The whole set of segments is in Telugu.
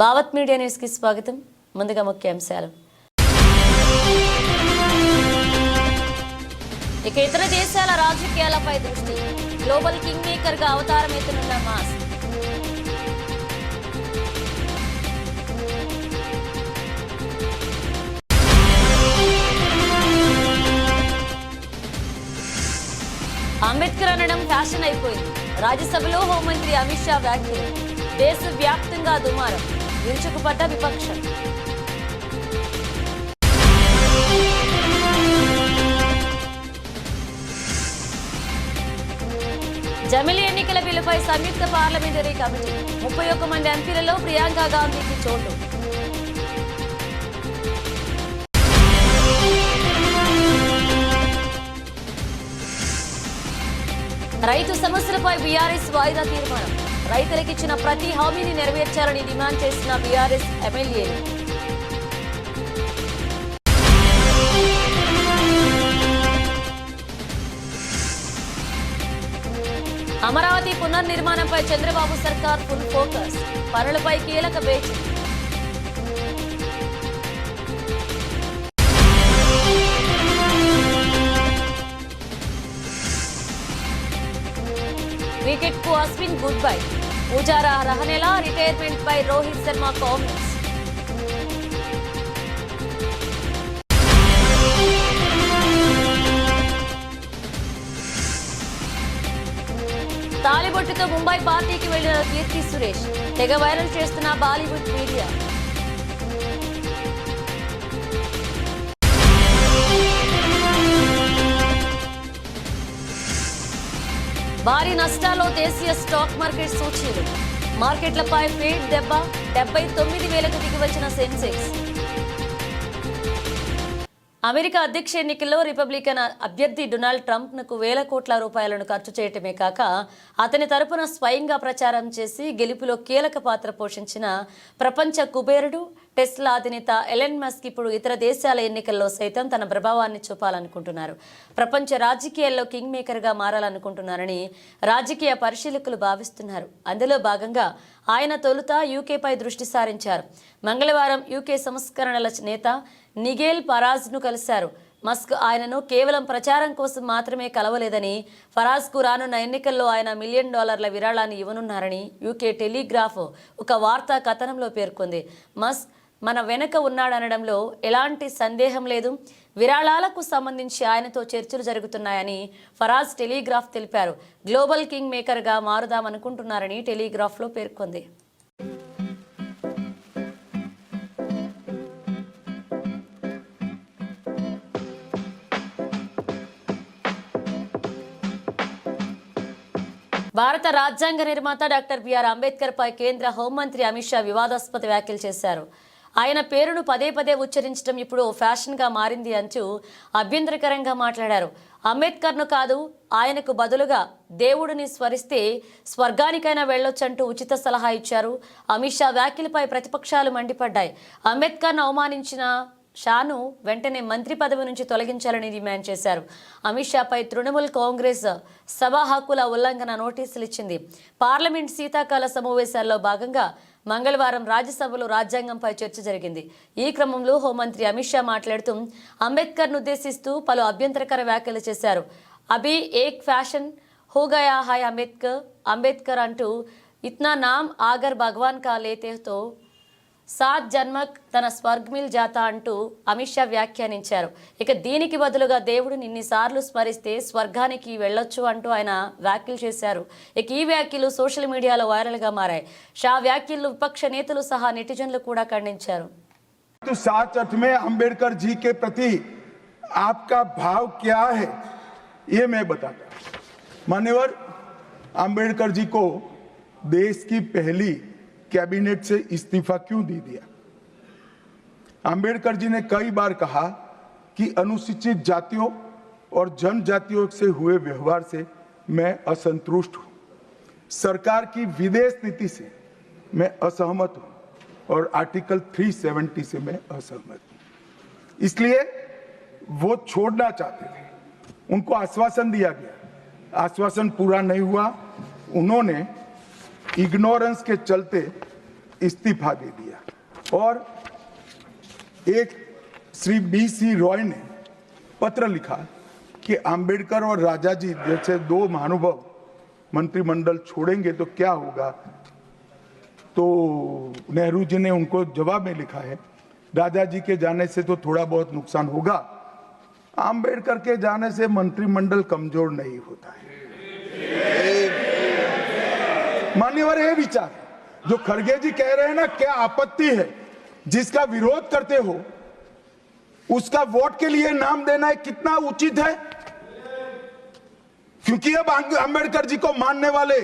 భావత్ మీడియా న్యూస్ కి స్వాగతం. ముందుగా ముఖ్యాంశాలు. ఇతర దేశాల రాజకీయాలపై దృష్టి. గ్లోబల్ కింగ్ మేకర్ గా అవతారం ఎత్తనున్న మాస్. అంబేద్కర్ అనడం ఫ్యాషన్ అయిపోయింది. రాజ్యసభలో హోంమంత్రి అమిత్ షా వ్యాఖ్యలు. దేశవ్యాప్తంగా దుమారం. విరుచుకుపడ్డ విపక్షం. జమిలి ఎన్నికల బిల్లుపై సంయుక్త పార్లమెంటరీ కమిటీ. 31 మంది ఎంపీలలో ప్రియాంక గాంధీకి చోటు. రైతు సమస్యలపై బీఆర్ఎస్ వాయిదా తీర్మానం. రైతులకిచ్చిన ప్రతి హామీని నెరవేర్చాలని డిమాండ్ చేసిన బీఆర్ఎస్ ఎమ్మెల్యేలు. అమరావతి పునర్నిర్మాణంపై చంద్రబాబు సర్కార్ ఫుల్ ఫోకస్. పనులపై కీలక భేటీ. క్రికెట్ కు అశ్విన్ గుడ్ బై. పూజారా రహనేలా రిటైర్మెంట్ పై రోహిత్ శర్మ కామెంట్స్. తాలిబొట్టుతో ముంబై పార్టీకి వెళ్లిన కీర్తి సురేష్. తెగ వైరల్ చేస్తున్న బాలీవుడ్ మీడియా. భారీ నష్టాల్లో దేశీయ స్టాక్ మార్కెట్ సూచీలు. మార్కెట్లపై ఫేడ్ దెబ్బ. 79,000కు దిగివచ్చిన సెన్సెక్స్. అమెరికా అధ్యక్ష ఎన్నికల్లో రిపబ్లికన్ అభ్యర్థి డొనాల్డ్ ట్రంప్ను వేల కోట్ల రూపాయలను ఖర్చు చేయటమే కాక అతని తరపున స్వయంగా ప్రచారం చేసి గెలుపులో కీలక పాత్ర పోషించిన ప్రపంచ కుబేరుడు టెస్లా అధినేత ఎలన్ మస్క్ ఇప్పుడు ఇతర దేశాల ఎన్నికల్లో సైతం తన ప్రభావాన్ని చూపాలనుకుంటున్నారు. ప్రపంచ రాజకీయాల్లో కింగ్ మేకర్గా మారాలనుకుంటున్నారని రాజకీయ పరిశీలకులు భావిస్తున్నారు. అందులో భాగంగా ఆయన తొలుత యూకేపై దృష్టి సారించారు. మంగళవారం యూకే సంస్కరణల నేత నిగేల్ ఫరాజ్ను కలిశారు. మస్క్ ఆయనను కేవలం ప్రచారం కోసం మాత్రమే కలవలేదని, ఫరాజ్కు రానున్న ఎన్నికల్లో ఆయన $1 మిలియన్ విరాళాన్ని ఇవ్వనున్నారని యూకే టెలిగ్రాఫ్ ఒక వార్తా కథనంలో పేర్కొంది. మస్క్ మన వెనక ఉన్నాడనడంలో ఎలాంటి సందేహం లేదు. విరాళాలకు సంబంధించి ఆయనతో చర్చలు జరుగుతున్నాయని ఫరాజ్ టెలిగ్రాఫ్ తెలిపారు. గ్లోబల్ కింగ్ మేకర్గా మారుదామనుకుంటున్నారని టెలిగ్రాఫ్లో పేర్కొంది. భారత రాజ్యాంగ నిర్మాత డాక్టర్ బిఆర్ అంబేద్కర్ పై కేంద్ర హోంమంత్రి అమిత్ షా వివాదాస్పద వ్యాఖ్యలు చేశారు. ఆయన పేరును పదే పదే ఉచ్చరించడం ఇప్పుడు ఫ్యాషన్గా మారింది అంటూ అభ్యంతరకరంగా మాట్లాడారు. అంబేద్కర్ను కాదు, ఆయనకు బదులుగా దేవుడిని స్మరిస్తే స్వర్గానికైనా వెళ్లొచ్చంటూ ఉచిత సలహా ఇచ్చారు. అమిత్ షా వ్యాఖ్యలపై ప్రతిపక్షాలు మండిపడ్డాయి. అంబేద్కర్ను అవమానించిన షాను వెంటనే మంత్రి పదవి నుంచి తొలగించాలని డిమాండ్ చేశారు. అమిత్ షాపై తృణమూల్ కాంగ్రెస్ సభా హక్కుల ఉల్లంఘన నోటీసులు ఇచ్చింది. పార్లమెంట్ శీతాకాల సమావేశాల్లో భాగంగా మంగళవారం రాజ్యసభలో రాజ్యాంగంపై చర్చ జరిగింది. ఈ క్రమంలో హోంమంత్రి అమిత్ షా మాట్లాడుతూ అంబేద్కర్ను ఉద్దేశిస్తూ పలు అభ్యంతరకర వ్యాఖ్యలు చేశారు. అభి ఏక్ ఫ్యాషన్ హో గయా హాయ్ అంబేద్కర్ అంటూ ఇత్నా నామ్ ఆగర్ భగవాన్ కా లేతేతో 7 జన్మక్ తన స్వర్గమిల్ జాతా అంటూ అమిత్ షా వ్యాఖ్యానించారు. ఇక దీనికి బదులుగా దేవుడిని ఇన్నిసార్లు స్మరిస్తే స్వర్గానికి వెళ్ళొచ్చు అంటూ ఆయన వ్యాఖ్యలు చేశారు. ఇక ఈ వ్యాఖ్యలు సోషల్ మీడియాలో వైరల్గా మారాయి. షా వ్యాఖ్యలు విపక్ష నేతలు సహా నెటిజన్లు కూడా ఖండించారు. तो साच अर्थ में अंबेडकर जी के प्रति आपका भाव क्या है ये मैं बताता हूं। मान्यवर अंबेडकर जी को देश की पहली कैबिनेट से इस्तीफा क्यों दे दिया? अंबेडकर जी ने कई बार कहा कि अनुसूचित जातियों और जनजातियों से हुए व्यवहार से मैं असंतुष्ट हूं। सरकार की विदेश नीति से मैं असहमत हूं और आर्टिकल 370 से मैं असहमत हूं। इसलिए वो छोड़ना चाहते थे, उनको आश्वासन दिया गया, आश्वासन पूरा नहीं हुआ। उन्होंने इग्नोरेंस के चलते इस्तीफा दे दिया और एक श्री BC रॉय ने पत्र लिखा कि अंबेडकर और राजा जी जैसे दो महानुभाव मंत्रिमंडल छोड़ेंगे तो क्या होगा। तो नेहरू जी ने उनको जवाब में लिखा है, राजा जी के जाने से तो थोड़ा बहुत नुकसान होगा, अंबेडकर के जाने से मंत्रिमंडल कमजोर नहीं होता है। मान्यवर ये विचार जो खड़गे जी कह रहे हैं ना, क्या आपत्ति है, जिसका विरोध करते हो उसका वोट के लिए नाम देना कितना उचित है, क्योंकि अब अंबेडकर जी को मानने वाले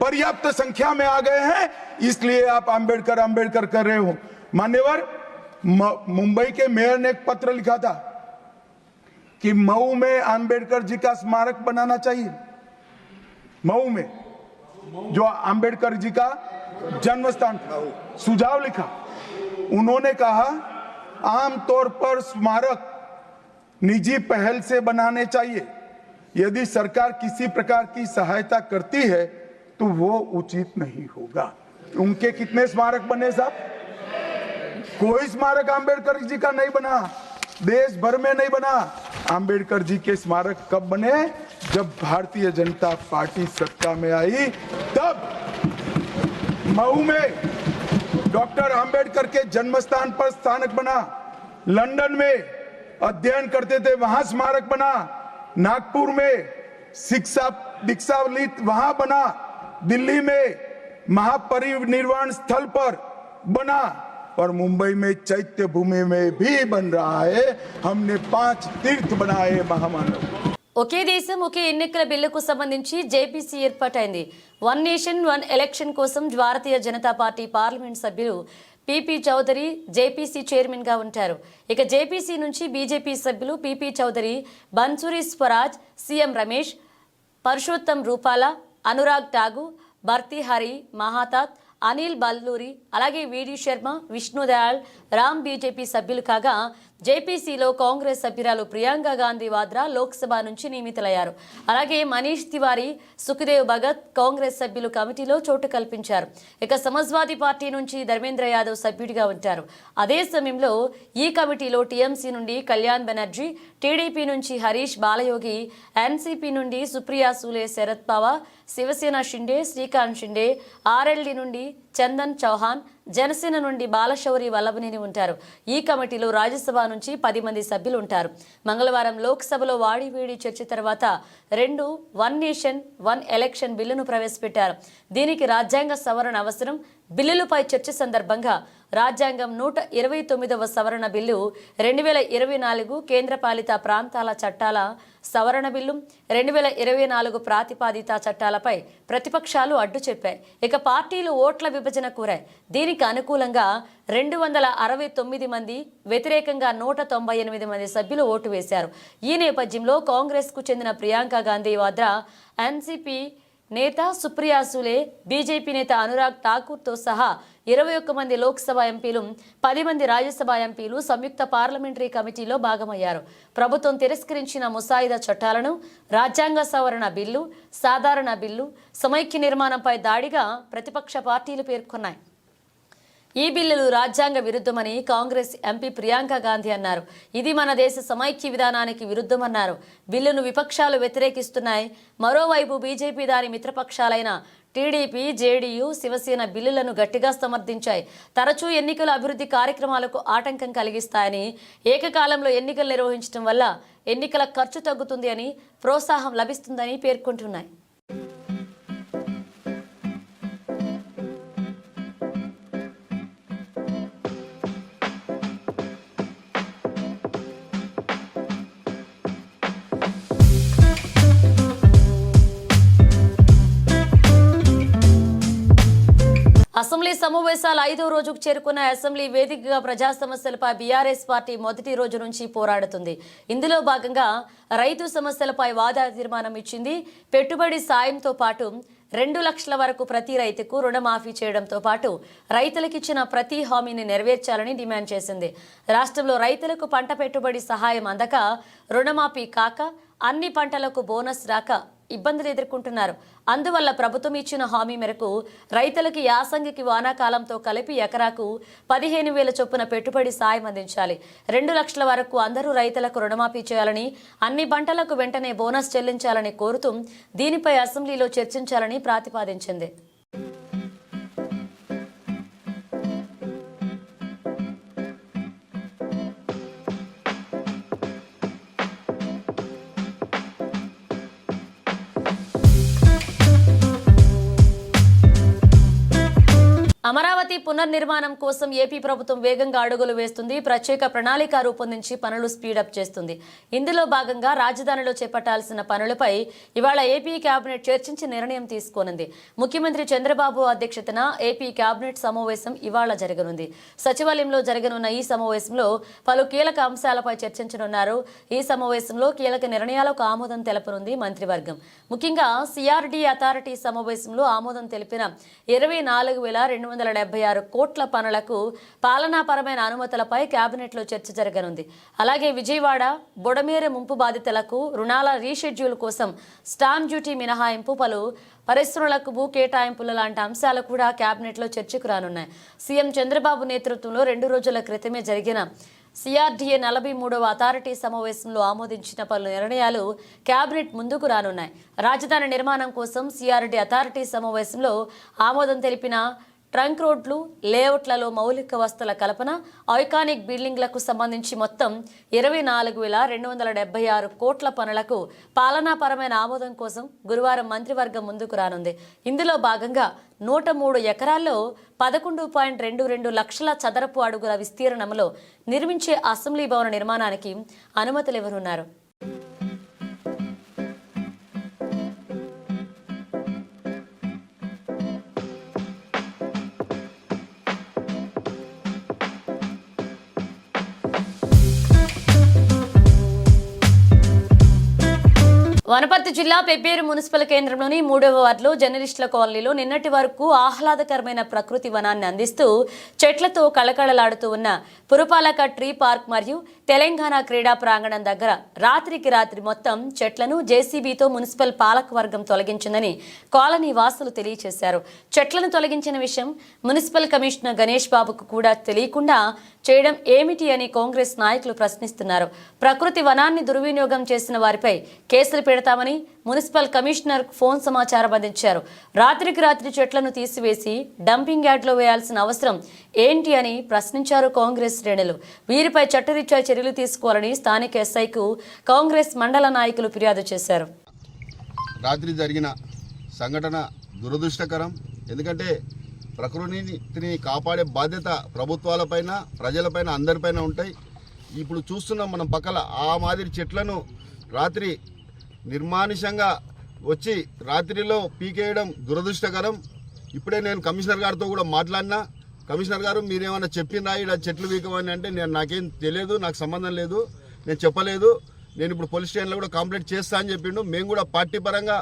पर्याप्त संख्या में आ गए हैं, इसलिए आप अंबेडकर अंबेडकर कर रहे हो। मान्यवर, मुंबई के मेयर ने एक पत्र लिखा था कि मऊ में अंबेडकर जी का स्मारक बनाना चाहिए। मऊ में जो अंबेडकर जी का जन्म स्थान था, सुझाव लिखा। उन्होंने कहा आमतौर पर स्मारक निजी पहल से बनाने चाहिए, यदि सरकार किसी प्रकार की सहायता करती है तो वो उचित नहीं होगा। उनके कितने स्मारक बने साहब? कोई स्मारक अंबेडकर जी का नहीं बना, देश भर में नहीं बना। अंबेडकर जी के स्मारक कब बने? जब भारतीय जनता पार्टी सत्ता में आई, तब मऊ में डॉक्टर अंबेडकर के जन्म स्थान पर स्मारक बना, लंदन में अध्ययन करते थे वहां स्मारक बना, नागपुर में शिक्षा दीक्षा वहां बना, दिल्ली में महापरिनिर्वाण स्थल पर बना और मुंबई में चैत्य भूमि में भी बन रहा है। हमने 5 तीर्थ बनाए महामानव। ఒకే దేశం ఒకే ఎన్నికల బిల్లుకు సంబంధించి జేపీసీ ఏర్పాటైంది. వన్ నేషన్ వన్ ఎలక్షన్ కోసం భారతీయ జనతా పార్టీ పార్లమెంట్ సభ్యులు పీపీ చౌదరి జేపీసీ చైర్మన్ గా ఉంటారు. ఇక జేపీసీ నుంచి బీజేపీ సభ్యులు పీపీ చౌదరి, బన్సూరి స్వరాజ్, సీఎం రమేష్, పరుషోత్తం రూపాలా, అనురాగ్ ఠాగూర్, భర్తీహరి మహాతాత్, అనిల్ బల్లూరి, అలాగే వీడి శర్మ, విష్ణుదయాళ్ రామ్ బీజేపీ సభ్యులు కాగా జేపీసీలో కాంగ్రెస్ సభ్యురాలు ప్రియాంక గాంధీ వాద్రా లోక్సభ నుంచి నియమితులయ్యారు. అలాగే మనీష్ తివారీ, సుఖదేవ్ భగత్ కాంగ్రెస్ సభ్యులు కమిటీలో చోటు కల్పించారు. ఇక సమాజ్వాదీ పార్టీ నుంచి ధర్మేంద్ర యాదవ్ సభ్యుడిగా ఉంటారు. అదే సమయంలో ఈ కమిటీలో టీఎంసీ నుండి కళ్యాణ్ బెనర్జీ, టీడీపీ నుంచి హరీష్ బాలయోగి, ఎన్సీపీ నుండి సుప్రియా సూలే, శరద్ పవార్, శివసేన షిండే, శ్రీకాంత్ షిండే, ఆర్ఎల్డీ నుండి చందన్ చౌహాన్, జనసేన నుండి బాలశౌరి వల్లభనేని ఉంటారు. ఈ కమిటీలో రాజ్యసభ నుంచి 10 మంది సభ్యులు ఉంటారు. మంగళవారం లోక్సభలో వాడివేడి చర్చ తర్వాత 2 వన్ నేషన్ వన్ ఎలక్షన్ బిల్లును ప్రవేశపెట్టారు. దీనికి రాజ్యాంగ సవరణ అవసరం. బిల్లులపై చర్చ సందర్భంగా రాజ్యాంగం 129వ సవరణ బిల్లు, 2024 కేంద్రపాలిత ప్రాంతాల చట్టాల సవరణ బిల్లు, 2024 ప్రాతిపాదిత చట్టాలపై ప్రతిపక్షాలు అడ్డు చెప్పాయి. ఇక పార్టీలు ఓట్ల విభజన కోరాయి. దీనికి అనుకూలంగా 269 మంది, వ్యతిరేకంగా 198 మంది సభ్యులు ఓటు వేశారు. ఈ నేపథ్యంలో కాంగ్రెస్కు చెందిన ప్రియాంక గాంధీ వాద్రా, ఎన్సీపీ నేత సుప్రియా సూలే, బీజేపీ నేత అనురాగ్ ఠాకూర్తో సహా 21 మంది లోక్సభ ఎంపీలు, 10 మంది రాజ్యసభ ఎంపీలు సంయుక్త పార్లమెంటరీ కమిటీలో భాగమయ్యారు. ప్రభుత్వం తిరస్కరించిన ముసాయిదా చట్టాలను రాజ్యాంగ సవరణ బిల్లు, సాధారణ బిల్లు, సమైక్య నిర్మాణంపై దాడిగా ప్రతిపక్ష పార్టీలు పేర్కొన్నాయి. ఈ బిల్లులు రాజ్యాంగ విరుద్ధమని కాంగ్రెస్ ఎంపీ ప్రియాంక గాంధీ అన్నారు. ఇది మన దేశ సమైక్య విధానానికి విరుద్ధమన్నారు. బిల్లును విపక్షాలు వ్యతిరేకిస్తున్నాయి. మరోవైపు బీజేపీ దాని మిత్రపక్షాలైన టీడీపీ, జేడీయూ, శివసేన బిల్లులను గట్టిగా సమర్థించాయి. తరచూ ఎన్నికల అభివృద్ధి కార్యక్రమాలకు ఆటంకం కలిగిస్తాయని, ఏకకాలంలో ఎన్నికలు నిర్వహించడం వల్ల ఎన్నికల ఖర్చు తగ్గుతుంది అని, ప్రోత్సాహం లభిస్తుందని పేర్కొంటున్నాయి. అసెంబ్లీ సమావేశాల 5వ రోజుకు చేరుకున్న అసెంబ్లీ వేదికగా ప్రజా సమస్యలపై బీఆర్ఎస్ పార్టీ మొదటి రోజు నుంచి పోరాడుతుంది. ఇందులో భాగంగా రైతు సమస్యలపై వాదా తీర్మానం ఇచ్చింది. పెట్టుబడి సాయంతో పాటు 2 లక్షల వరకు ప్రతి రైతుకు రుణమాఫీ చేయడంతో పాటు రైతులకిచ్చిన ప్రతి హామీని నెరవేర్చాలని డిమాండ్ చేసింది. రాష్ట్రంలో రైతులకు పంట పెట్టుబడి సహాయం అందక, రుణమాఫీ కాక, అన్ని పంటలకు బోనస్ రాక ఇబ్బందులు ఎదుర్కొంటున్నారు. అందువల్ల ప్రభుత్వం ఇచ్చిన హామీ మేరకు రైతులకి యాసంగికి వానాకాలంతో కలిపి ఎకరాకు 15,000 చొప్పున పెట్టుబడి సాయం అందించాలి. 2 లక్షల వరకు అందరూ రైతులకు రుణమాఫీ చేయాలని, అన్ని పంటలకు వెంటనే బోనస్ చెల్లించాలని కోరుతూ దీనిపై అసెంబ్లీలో చర్చించాలని ప్రతిపాదించింది. అమరావతి పునర్నిర్మాణం కోసం ఏపీ ప్రభుత్వం వేగంగా అడుగులు వేస్తుంది. ప్రత్యేక ప్రణాళిక రూపొందించి పనులు స్పీడప్ చేస్తుంది. ఇందులో భాగంగా రాజధానిలో చేపట్టాల్సిన పనులపై ఇవాళ ఏపీ కేబినెట్ చర్చించి నిర్ణయం తీసుకోనుంది. ముఖ్యమంత్రి చంద్రబాబు అధ్యక్షతన ఏపీ కేబినెట్ సమావేశం ఇవాళ జరగనుంది. సచివాలయంలో జరగనున్న ఈ సమావేశంలో పలు కీలక అంశాలపై చర్చించనున్నారు. ఈ సమావేశంలో కీలక నిర్ణయాలకు ఆమోదం తెలపనుంది మంత్రివర్గం. ముఖ్యంగా సిఆర్డీ అథారిటీ సమావేశంలో ఆమోదం తెలిపిన 24,276 కోట్ల పనులకు పాలనాపరమైన అనుమతులపై కేబినెట్లో చర్చ జరగనుంది. అలాగే విజయవాడ బొడమేరు ముంపు బాధితులకు రుణాల రీషెడ్యూల్ కోసం స్టాంప్ డ్యూటీ మినహాయింపు, పలు పరిశ్రమలకు భూ కేటాయింపుల లాంటి అంశాలు కూడా కేబినెట్లో చర్చకు రానున్నాయి. సీఎం చంద్రబాబు నేతృత్వంలో 2 రోజుల క్రితమే జరిగిన సిఆర్డీఏ 43వ అథారిటీ సమావేశంలో ఆమోదించిన పలు నిర్ణయాలు కేబినెట్ ముందుకు రానున్నాయి. రాజధాని నిర్మాణం కోసం సిఆర్డీ అథారిటీ సమావేశంలో ఆమోదం తెలిపిన ట్రంక్ రోడ్లు, లేఅవుట్లలో మౌలిక వసతుల కల్పన, ఐకానిక్ బిల్డింగ్లకు సంబంధించి మొత్తం 24,276 కోట్ల పనులకు పాలనాపరమైన ఆమోదం కోసం గురువారం మంత్రివర్గం ముందుకు రానుంది. ఇందులో భాగంగా 103 ఎకరాల్లో 11.22 లక్షల చదరపు అడుగుల విస్తీర్ణంలో నిర్మించే అసెంబ్లీ భవన నిర్మాణానికి అనుమతులు ఇవ్వనున్నారు. వనపర్తి జిల్లా పెబ్బేరు మున్సిపల్ కేంద్రంలోని 3వ వార్డులో జర్నలిస్టుల కాలనీలో నిన్నటి వరకు ఆహ్లాదకరమైన ప్రకృతి వనాన్ని అందిస్తూ చెట్లతో కళకళలాడుతూ ఉన్న పురపాలక ట్రీ పార్క్ మరియు తెలంగాణ క్రీడా ప్రాంగణం దగ్గర రాత్రికి రాత్రి మొత్తం చెట్లను జేసీబీతో మున్సిపల్ పాలక వర్గం తొలగించిందని కాలనీ వాసులు తెలియజేశారు. చెట్లను తొలగించిన విషయం మున్సిపల్ కమిషనర్ గణేష్ బాబుకు కూడా తెలియకుండా చేయడం ఏమిటి అని కాంగ్రెస్ నాయకులు ప్రశ్నిస్తున్నారు. ప్రకృతి వనాన్ని దుర్వినియోగం చేసిన వారిపై కేసులు పెడతామని మున్సిపల్ కమిషనర్ ఫోన్ సమాచారం అందించారు. రాత్రికి రాత్రి చెట్లను తీసివేసి డంపింగ్ యార్డ్లో వేయాల్సిన అవసరం ఏంటి అని ప్రశ్నించారు కాంగ్రెస్ శ్రేణులు. వీరిపై చట్టరీత్యా చర్యలు తీసుకోవాలని స్థానిక ఎస్ఐకు కాంగ్రెస్ మండల నాయకులు ఫిర్యాదు చేశారు. రాత్రి జరిగిన సంఘటన దురదృష్టకరం. ఎందుకంటే ప్రకృతిని కాపాడే బాధ్యత ప్రభుత్వాలపైన, ప్రజలపైన, అందరిపైన ఉంటాయి. ఇప్పుడు చూస్తున్నాం మనం పక్కల ఆ మాదిరి చెట్లను రాత్రి నిర్మానుషంగా వచ్చి రాత్రిలో పీకేయడం దురదృష్టకరం. ఇప్పుడే నేను కమిషనర్ గారితో కూడా మాట్లాడినా. కమిషనర్ గారు మీరేమైనా చెప్పినా ఇక్కడ చెట్లు పీకమని అంటే నాకేం తెలియదు, నాకు సంబంధం లేదు, నేను చెప్పలేదు, నేను ఇప్పుడు పోలీస్ స్టేషన్లో కూడా కంప్లైంట్ చేస్తా అని చెప్పిండు. మేము కూడా పార్టీ పరంగా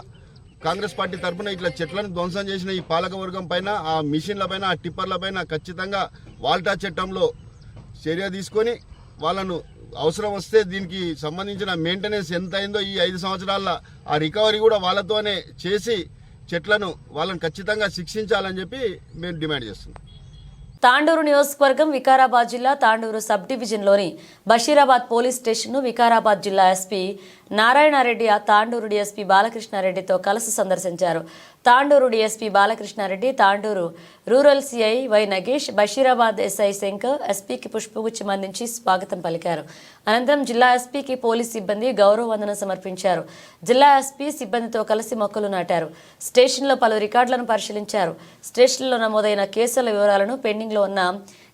కాంగ్రెస్ పార్టీ తరఫున ఇట్లా చెట్లను ధ్వంసం చేసిన ఈ పాలకవర్గం పైన, ఆ మిషన్ల పైన, ఆ టిప్పర్ల పైన ఖచ్చితంగా వాల్టా చట్టంలో చర్య తీసుకొని వాళ్ళను అవసరం వస్తే దీనికి సంబంధించిన మెయింటెనెన్స్ ఎంత అయిందో ఈ 5 సంవత్సరాల ఆ రికవరీ కూడా వాళ్ళతోనే చేసి చెట్లను వాళ్ళని ఖచ్చితంగా శిక్షించాలని చెప్పి మేము డిమాండ్ చేస్తున్నాం. తాండూరు నియోజకవర్గం వికారాబాద్ జిల్లా తాండూరు సబ్ డివిజన్లోని బషీరాబాద్ పోలీస్ స్టేషన్ను వికారాబాద్ జిల్లా ఎస్పీ నారాయణరెడ్డి తాండూరు డీఎస్పీ బాలకృష్ణారెడ్డితో కలిసి సందర్శించారు. Tandur DSP Balakrishna Reddy, Tandur rural CI Y Nagesh, Basheerabad SI Shankar ఎస్పీకి పుష్పగుచ్చం అందించి స్వాగతం పలికారు. అనంతరం జిల్లా ఎస్పీకి పోలీస్ సిబ్బంది గౌరవ వందనం సమర్పించారు. జిల్లా ఎస్పీ సిబ్బందితో కలిసి మొక్కలు నాటారు. స్టేషన్లో పలు రికార్డులను పరిశీలించారు. స్టేషన్లో నమోదైన కేసుల వివరాలను, పెండింగ్లో ఉన్న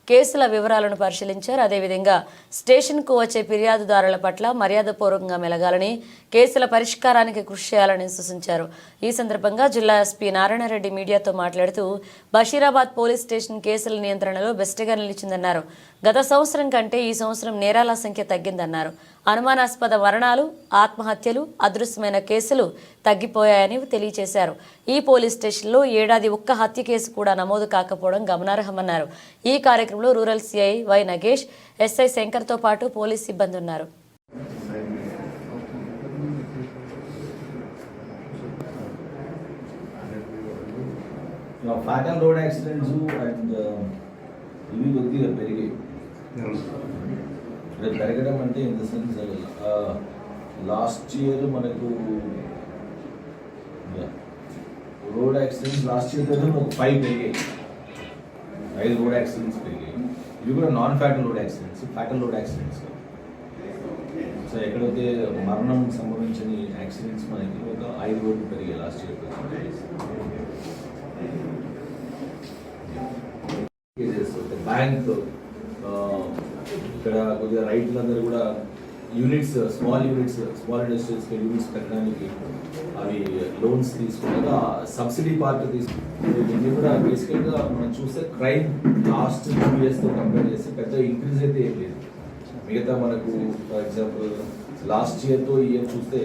కేసుల వివరాలను పరిశీలించారు. అదేవిధంగా స్టేషన్కు వచ్చే ఫిర్యాదుదారుల పట్ల మర్యాదపూర్వకంగా మెలగాలని, కేసుల పరిష్కారానికి కృషి చేయాలని సూచించారు. ఈ సందర్భంగా జిల్లా ఎస్పీ నారాయణరెడ్డి మీడియాతో మాట్లాడుతూ బషీరాబాద్ పోలీస్ స్టేషన్ కేసుల నియంత్రణలో బెస్ట్గా నిలిచిందన్నారు. గత సంవత్సరం కంటే ఈ సంవత్సరం నేరాల సంఖ్య తగ్గిందన్నారు. అనుమానాస్పద మరణాలు, ఆత్మహత్యలు, అదృశ్యమైన కేసులు తగ్గిపోయాయని తెలియజేశారు. ఈ పోలీస్ స్టేషన్లో ఏడాది ఒక్క హత్య కేసు కూడా నమోదు కాకపోవడం గమనార్హమన్నారు. ఈ కార్యక్రమంలో rural CI Y Nagesh, SI శంకర్తో పాటు పోలీస్ సిబ్బంది ఉన్నారు. ఫ్యాటల్ రోడ్ యాక్సిడెంట్స్ అండ్ ఇవి కొద్దిగా పెరిగాయి. అంటే పెరగడం అంటే in the sense last year మనకు రోడ్ యాక్సిడెంట్స్ లాస్ట్ ఇయర్ ఒక 5 పెరిగాయి, 5 రోడ్ యాక్సిడెంట్స్ పెరిగాయి. ఇవి కూడా non fatal road accidents, fatal road accidents. So ఎక్కడైతే మరణం సంభవించని యాక్సిడెంట్స్ మనకి ఒక 5 రోడ్లు పెరిగాయి లాస్ట్ ఇయర్. బ్యాంక్ ఇక్కడ కొద్దిగా రైతులందరూ కూడా యూనిట్స్, స్మాల్ ఇండస్ట్రీస్కి యూనిట్స్ పెట్టడానికి అవి లోన్స్ తీసుకున్నాక సబ్సిడీ పార్ట్ తీసుకున్నారు. ఇది కూడా బేసికల్గా మనం చూస్తే క్రైమ్ లాస్ట్ 2 yearsతో కంపేర్ చేస్తే పెద్ద ఇంక్రీజ్ అయితే ఏం లేదు. మిగతా మనకు ఫర్ ఎగ్జాంపుల్ లాస్ట్ ఇయర్తో ఈ ఇయర్ చూస్తే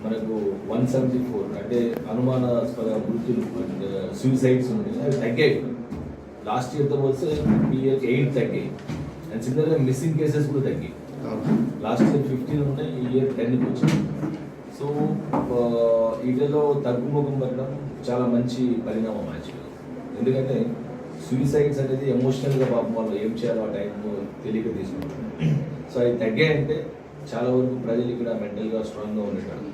మనకు 174 అంటే అనుమానాస్పద మృతులు అండ్ సూసైడ్స్ ఉన్నాయి, అవి తగ్గాయి. లాస్ట్ ఇయర్తో పోస్తే ఈ ఇయర్ 8 తగ్గాయి. అండ్ సిమిలర్గా మిస్సింగ్ కేసెస్ కూడా తగ్గాయి. లాస్ట్ ఇయర్ 15 ఉన్నాయి, ఈ ఇయర్ 10కి వచ్చింది. సో వీటిలో తగ్గుముఖం పడడం చాలా మంచి పరిణామం యాక్చువల్గా. ఎందుకంటే సూసైడ్స్ అనేది ఎమోషనల్గా పాపం వాళ్ళు ఏం చేయాలో ఆ టైంలో తెలియక తీసుకుంటారు. సో అవి తగ్గాయంటే చాలా వరకు ప్రజలు ఇక్కడ మెంటల్గా స్ట్రాంగ్గా ఉండేటారు.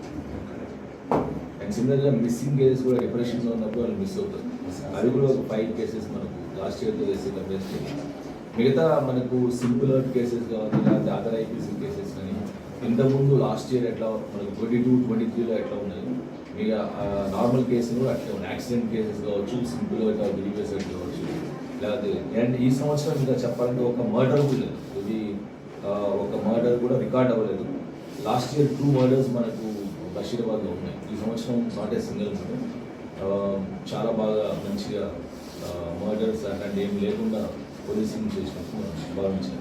అండ్ సిమిలర్గా మిస్సింగ్ కేసెస్ కూడా డిప్రెషన్లో ఉన్నప్పుడు వాళ్ళు మిస్ అవుతారు. అవి కూడా ఒక 5 కేసెస్ మనకు లాస్ట్ ఇయర్తో చేస్తే కంపేర్ చేయాలి. మిగతా మనకు సింపుల్ కేసెస్ కావాలి, లేకపోతే అదర్ ఐపీసీ కేసెస్ కానీ ఇంతకుముందు లాస్ట్ ఇయర్ ఎట్లా మనకు 22, 23లో ఎట్లా ఉన్నాయి, మిగతా నార్మల్ కేసులు కూడా అట్లా ఉన్నాయి. యాక్సిడెంట్ కేసెస్ కావచ్చు, సింపుల్గా బిలీవేస్ కావచ్చు, లేకపోతే అండ్ ఈ సంవత్సరం ఇంకా చెప్పాలంటే ఒక మర్డర్ కూడా లేదు. ఇది ఒక మర్డర్ కూడా రికార్డ్ అవ్వలేదు. లాస్ట్ ఇయర్ 2 మర్డర్స్ మనకు బషీరాబాద్లో ఉన్నాయి. ఈ సంవత్సరం నాట్ ఏ సింగిల్ మర్డర్. చాలా బాగా మంచిగా మర్డర్స్ అట్లాంటి ఏం లేకుండా పోలీసింగ్ చేసినట్టు మనం భావించాలి.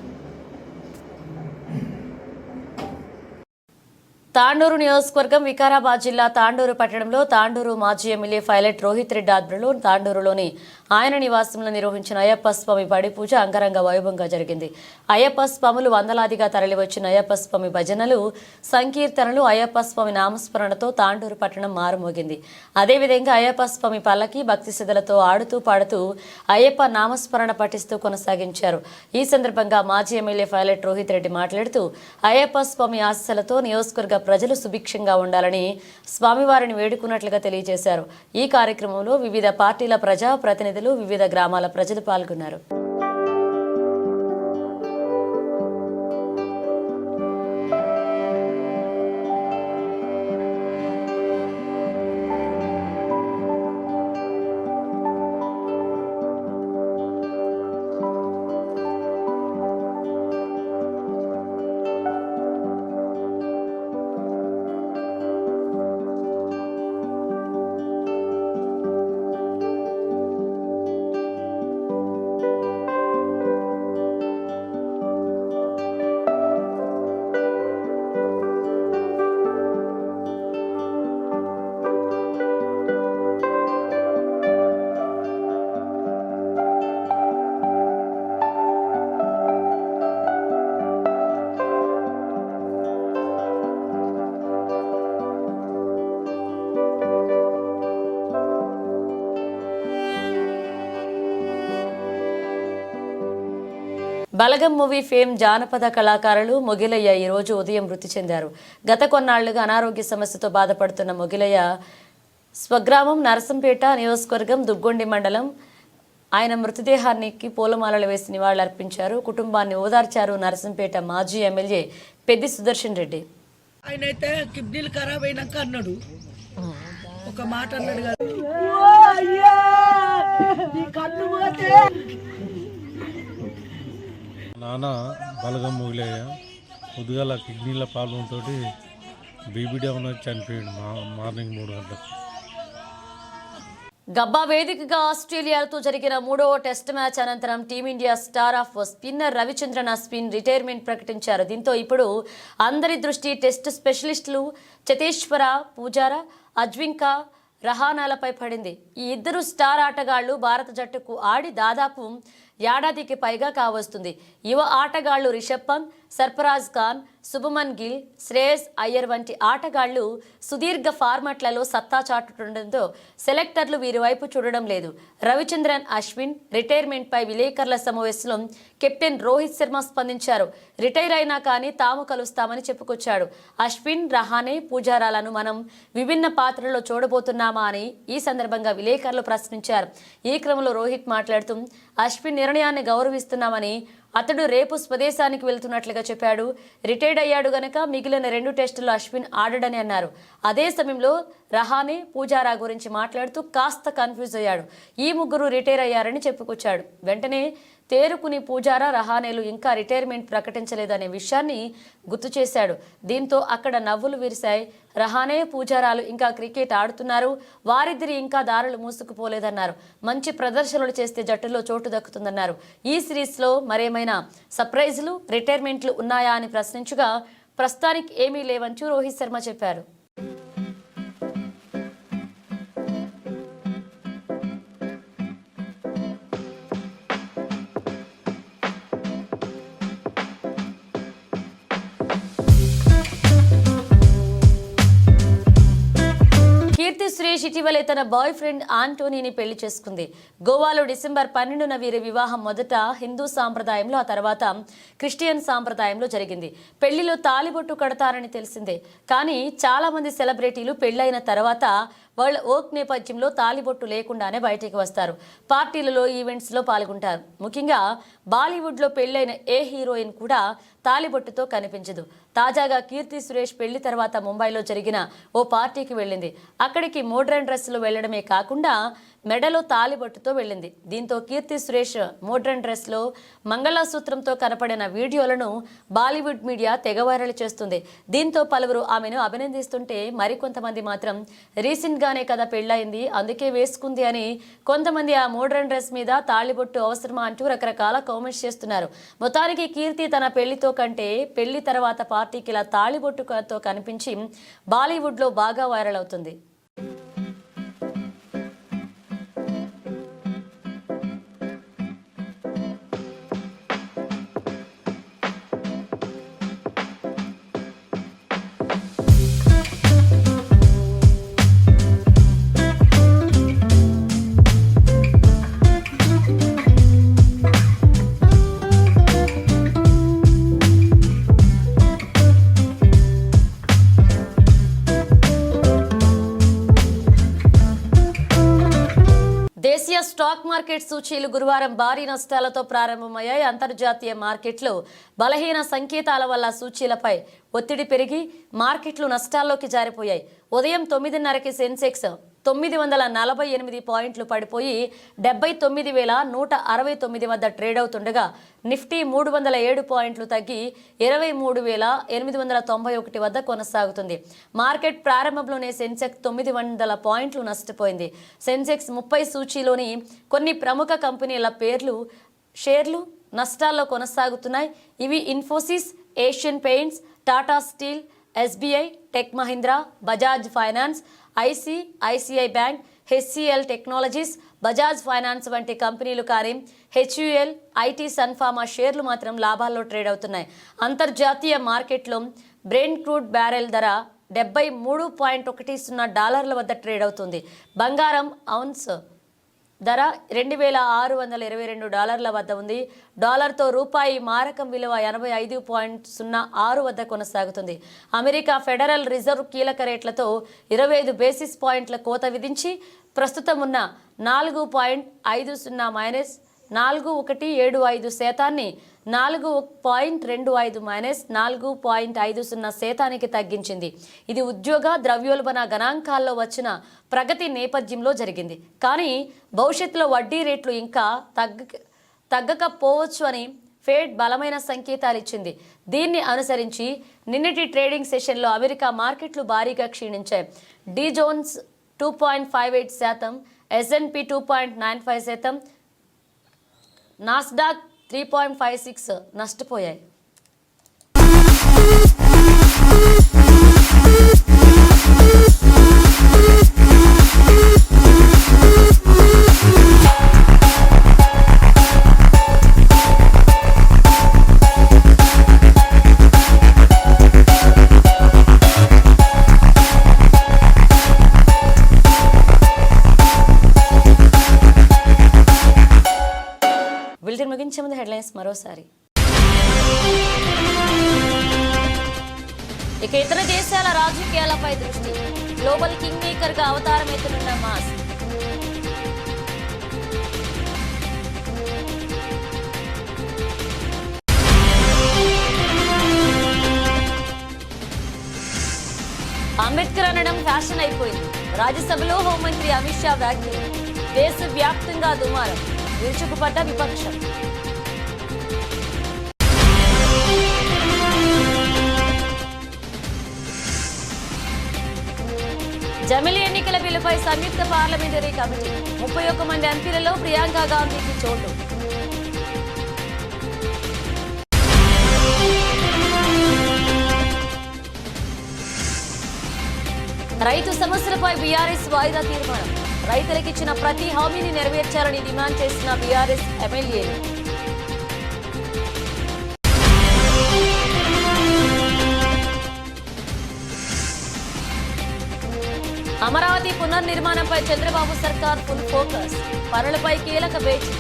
తాండూరు నియోజకవర్గం వికారాబాద్ జిల్లా తాండూరు పట్టణంలో తాండూరు మాజీ ఎమ్మెల్యే పైలట్ రోహిత్ రెడ్డి ఆధ్వర్యంలో తాండూరులోని ఆయన నివాసంలో నిర్వహించిన అయ్యప్ప స్వామి బడి పూజ అంగరంగ వైభవంగా జరిగింది. అయ్యప్ప స్వాములు వందలాదిగా తరలివచ్చిన అయ్యప్ప స్వామి భజనలు, సంకీర్తనలు, అయ్యప్ప స్వామి నామస్మరణతో తాండూరు పట్టణం మారుమోగింది. అదేవిధంగా అయ్యప్ప స్వామి పల్లకి భక్తి శ్రద్ధలతో ఆడుతూ పాడుతూ అయ్యప్ప నామస్మరణ పఠిస్తూ కొనసాగించారు. ఈ సందర్భంగా మాజీ ఎమ్మెల్యే పైలట్ రోహిత్ రెడ్డి మాట్లాడుతూ అయ్యప్ప స్వామి ఆశీస్సులతో నియోజకవర్గ ప్రజలు సుభిక్షంగా ఉండాలని స్వామివారిని వేడుకున్నట్లుగా తెలియజేశారు. ఈ కార్యక్రమంలో వివిధ పార్టీల ప్రజా ప్రతినిధులు, వివిధ గ్రామాల ప్రజలు పాల్గొన్నారు. బలగం మూవీ ఫేమ్ జానపద కళాకారులు మొగిలయ్య ఈ రోజు ఉదయం మృతి చెందారు. గత కొన్నాళ్లుగా అనారోగ్య సమస్యతో బాధపడుతున్న మొగిలయ్య స్వగ్రామం నరసంపేట నియోజకవర్గం దుగ్గొండి మండలం. ఆయన మృతదేహానికి పూలమాలలు వేసి నివాళులర్పించారు. కుటుంబాన్ని ఓదార్చారు నరసంపేట మాజీ ఎమ్మెల్యే పెద్ది సుదర్శన్ రెడ్డి. ఆయనైతే కిడ్నీలు ఖరాబ్ అయినాక అన్నాడు, ఒక మాట అన్నాడు కదా, నాన్న బలగం మొగిలయ్య పొద్దుగాల కిడ్నీల ప్రాబ్లంతో బీపీ డౌన్ వచ్చి చనిపోయాడు మార్నింగ్ 3 గంటలకు. గబ్బా వేదికగా ఆస్ట్రేలియాతో జరిగిన 3వ టెస్ట్ మ్యాచ్ అనంతరం team India star off spinner Ravichandran Ashwin retirement ప్రకటించారు. దీంతో ఇప్పుడు అందరి దృష్టి టెస్ట్ స్పెషలిస్టులు చతేశ్వర పూజార, అజ్వింకా రహానాలపై పడింది. ఈ ఇద్దరు స్టార్ ఆటగాళ్లు భారత జట్టుకు ఆడి దాదాపు ఏడాదికి పైగా కావస్తుంది. యువ ఆటగాళ్లు రిషబ్ పంత్, సర్ఫరాజ్ ఖాన్, శుభమన్ గిల్, శ్రేయస్ అయ్యర్ వంటి ఆటగాళ్లు సుదీర్ఘ ఫార్మాట్లలో సత్తా చాటుతుండటంతో సెలెక్టర్లు వీరి వైపు చూడడం లేదు. రవిచంద్రన్ అశ్విన్ రిటైర్మెంట్పై విలేకరుల సమావేశంలో కెప్టెన్ రోహిత్ శర్మ స్పందించారు. రిటైర్ అయినా కానీ తాము కలుస్తామని చెప్పుకొచ్చాడు. అశ్విన్, రహానే, పూజారాలను మనం విభిన్న పాత్రల్లో చూడబోతున్నామా అని ఈ సందర్భంగా విలేకరులు ప్రశ్నించారు. ఈ క్రమంలో రోహిత్ మాట్లాడుతూ అశ్విన్ నిర్ణయాన్ని గౌరవిస్తున్నామని, అతడు రేపు స్వదేశానికి వెళ్తున్నట్లుగా చెప్పాడు. రిటైర్డ్ అయ్యాడు గనక మిగిలిన 2 టెస్టుల్లో అశ్విన్ ఆడడని అన్నారు. అదే సమయంలో రహానే, పూజారా గురించి మాట్లాడుతూ కాస్త కన్ఫ్యూజ్ అయ్యాడు. ఈ ముగ్గురు రిటైర్ అయ్యారని చెప్పుకొచ్చాడు. వెంటనే తేరుకుని పూజారా, రహానేలు ఇంకా రిటైర్మెంట్ ప్రకటించలేదనే విషయాన్ని గుర్తు చేశాడు. దీంతో అక్కడ నవ్వులు విరిశాయి. రహానే, పూజారాలు ఇంకా క్రికెట్ ఆడుతున్నారు, వారిద్దరి ఇంకా దారులు మూసుకుపోలేదన్నారు. మంచి ప్రదర్శనలు చేస్తే జట్టులో చోటు దక్కుతుందన్నారు. ఈ సిరీస్లో మరేమైనా సర్ప్రైజులు, రిటైర్మెంట్లు ఉన్నాయా అని ప్రశ్నించగా ప్రస్తుతానికి ఏమీ లేవంటూ రోహిత్ శర్మ చెప్పారు. కీర్తి సురేష్ ఇటీవలే తన బాయ్ ఫ్రెండ్ ఆంటోనీని పెళ్లి చేసుకుంది. గోవాలో డిసెంబర్ 12న వీరి వివాహం మొదట హిందూ సాంప్రదాయంలో, ఆ తర్వాత క్రిస్టియన్ సాంప్రదాయంలో జరిగింది. పెళ్లిలో తాళిబొట్టు కడతారని తెలిసిందే. కానీ చాలా మంది సెలబ్రిటీలు పెళ్లైన తర్వాత వాళ్ళ వర్క్ నేపథ్యంలో తాళిబొట్టు లేకుండానే బయటికి వస్తారు. పార్టీలలో, ఈవెంట్స్లో పాల్గొంటారు. ముఖ్యంగా బాలీవుడ్లో పెళ్లైన ఏ హీరోయిన్ కూడా తాళిబొట్టుతో కనిపించదు. తాజాగా కీర్తి సురేష్ పెళ్లి తర్వాత ముంబైలో జరిగిన ఓ పార్టీకి వెళ్ళింది. అక్కడికి మోడ్రన్ డ్రెస్సులో వెళ్లడమే కాకుండా మెడలో తాళిబొట్టుతో వెళ్ళింది. దీంతో కీర్తి సురేష్ మోడ్రన్ డ్రెస్లో మంగళసూత్రంతో కనపడిన వీడియోలను బాలీవుడ్ మీడియా తెగ వైరల్ చేస్తుంది. దీంతో పలువురు ఆమెను అభినందిస్తుంటే మరికొంతమంది మాత్రం రీసెంట్గానే కదా పెళ్లయింది, అందుకే వేసుకుంది అని, కొంతమంది ఆ మోడ్రన్ డ్రెస్ మీద తాళిబొట్టు అవసరమా అంటూ రకరకాల కామెంట్స్ చేస్తున్నారు. మొత్తానికి కీర్తి తన పెళ్లితో కంటే పెళ్లి తర్వాత పార్టీకి ఇలా తాళిబొట్టుతో కనిపించి బాలీవుడ్లో బాగా వైరల్ అవుతుంది. దేశీయ స్టాక్ మార్కెట్ సూచీలు గురువారం భారీ నష్టాలతో ప్రారంభమయ్యాయి. అంతర్జాతీయ మార్కెట్లు బలహీన సంకేతాల వల్ల సూచీలపై ఒత్తిడి పెరిగి మార్కెట్లు నష్టాల్లోకి జారిపోయాయి. ఉదయం 9:30కి సెన్సెక్స్ 948 పాయింట్లు పడిపోయి 79,169 వద్ద ట్రేడ్ అవుతుండగా నిఫ్టీ 307 పాయింట్లు తగ్గి 23,891 వద్ద కొనసాగుతుంది. మార్కెట్ ప్రారంభంలోనే సెన్సెక్స్ 900 పాయింట్లు నష్టపోయింది. సెన్సెక్స్ 30 సూచీలోని కొన్ని ప్రముఖ కంపెనీల షేర్లు నష్టాల్లో కొనసాగుతున్నాయి. ఇవి Infosys, Asian paints, Tata steel, SBI, tech Mahindra, Bajaj finance, ICICI bank, HCl technologies, Bajaj finance వంటి కంపెనీలు. కానీ హెచ్యుఎల్, ఐటీ, సన్ఫార్మా షేర్లు మాత్రం లాభాల్లో ట్రేడ్ అవుతున్నాయి. అంతర్జాతీయ మార్కెట్లో బ్రెంట్ క్రూడ్ బ్యారెల్ ధర $73.10 వద్ద ట్రేడ్ అవుతుంది. బంగారం ఔన్స్ ధర $2,622 వద్ద ఉంది. డాలర్తో రూపాయి మారకం విలువ 85.06 వద్ద కొనసాగుతుంది. అమెరికా ఫెడరల్ రిజర్వ్ కీలక రేట్లతో 25 బేసిస్ పాయింట్ల కోత విధించి ప్రస్తుతం ఉన్న 4.50 మైనస్ 4.175 శాతాన్ని 4.25 మైనస్ 4.50 శాతానికి తగ్గించింది. ఇది ఉద్యోగ, ద్రవ్యోల్బణ గణాంకాల్లో వచ్చిన ప్రగతి నేపథ్యంలో జరిగింది. కానీ భవిష్యత్తులో వడ్డీ రేట్లు ఇంకా తగ్గకపోవచ్చు అని ఫెడ్ బలమైన సంకేతాలు ఇచ్చింది. దీన్ని అనుసరించి నిన్నటి ట్రేడింగ్ సెషన్లో అమెరికా మార్కెట్లు భారీగా క్షీణించాయి. డి జోన్స్ 2.58%, S&P 2.95%, నాస్డాక్ 3.56 నష్టపోయాయి. ముగించే ముందు హెడ్లైన్స్ మరోసారి. ఇక ఇతర దేశాల రాజకీయాలపై దృష్టి. గ్లోబల్ కింగ్ మేకర్ గా అవతారం ఎత్తునున్న మాస్క్. అంబేద్కర్ అనడం ఫ్యాషన్ అయిపోయింది. రాజ్యసభలో హోంమంత్రి అమిత్ షా వ్యాఖ్యలు. దేశవ్యాప్తంగా దుమారం. విరుచుకుపడ్డ విపక్షం. జమిలీ ఎన్నికల బిల్లుపై సంయుక్త పార్లమెంటరీ కమిటీ. 31 మంది ఎంపీలలో ప్రియాంక గాంధీకి చోటు. రైతు సమస్యలపై బీఆర్ఎస్ వాయిదా తీర్మానం. రైతులకిచ్చిన ప్రతి హామీని నెరవేర్చాలని డిమాండ్ చేసిన బీఆర్ఎస్ ఎమ్మెల్యేలు. అమరావతి పునర్నిర్మాణంపై చంద్రబాబు సర్కార్ ఫుల్ ఫోకస్. పనులపై కీలక భేటీ.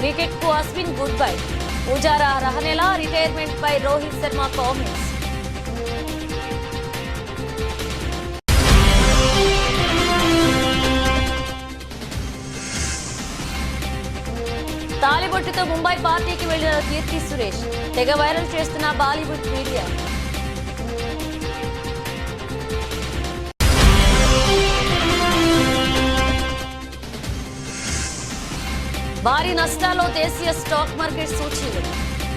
క్రికెట్ కు అశ్విన్ గుడ్ బై. పూజారా రహనేలా రిటైర్మెంట్ పై రోహిత్ శర్మ కామెంట్స్. తాలిబొట్టుతో ముంబై పార్టీకి వెళ్లిన కీర్తి సురేష్. తెగ వైరల్ చేస్తున్న బాలీవుడ్ మీడియా. భారీ నష్టాల్లో దేశీయ స్టాక్ మార్కెట్ సూచీలు.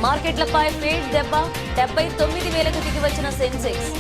మార్కెట్లపై ఫేడ్ దెబ్బ. 79,000కు దిగి వచ్చిన సెన్సెక్స్.